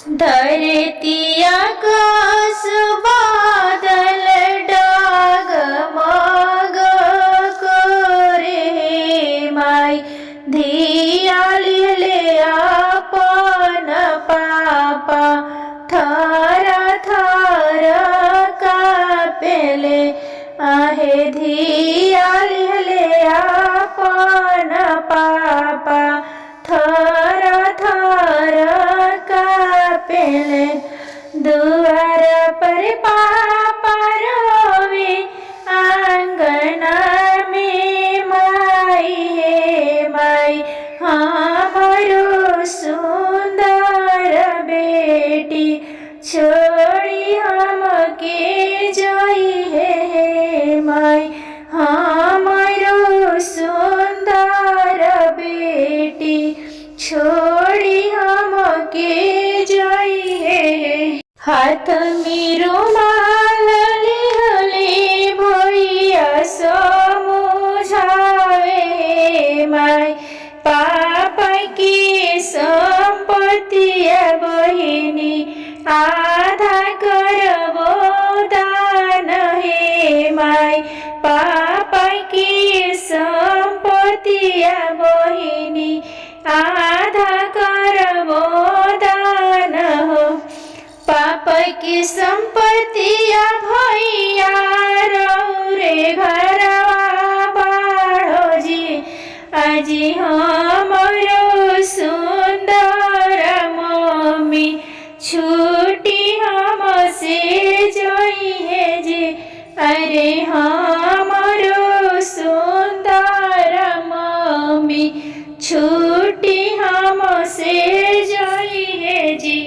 धरती आकाश बादल डागमग करे माई धिया लिहिले आपण पापा थर थर कापेले आहे धिया लिहिले आपण पापा थर थर कापेले दुआर पर पापा रोवे आंगना में माई हे माई हमारो सुंदर बेटी छोड़ी हमके जाई हे माई हमारो सुंदर बेटी छोड़ी हमके जाई हे। हाथ में रुमाल लिहले भैया समझावे माई पापा की संपत्तिया बहिनी आधा करबो दान हे माई पापा की संपत्तिया बहिनी आधा करबो दान हो पापा की संपत्तिया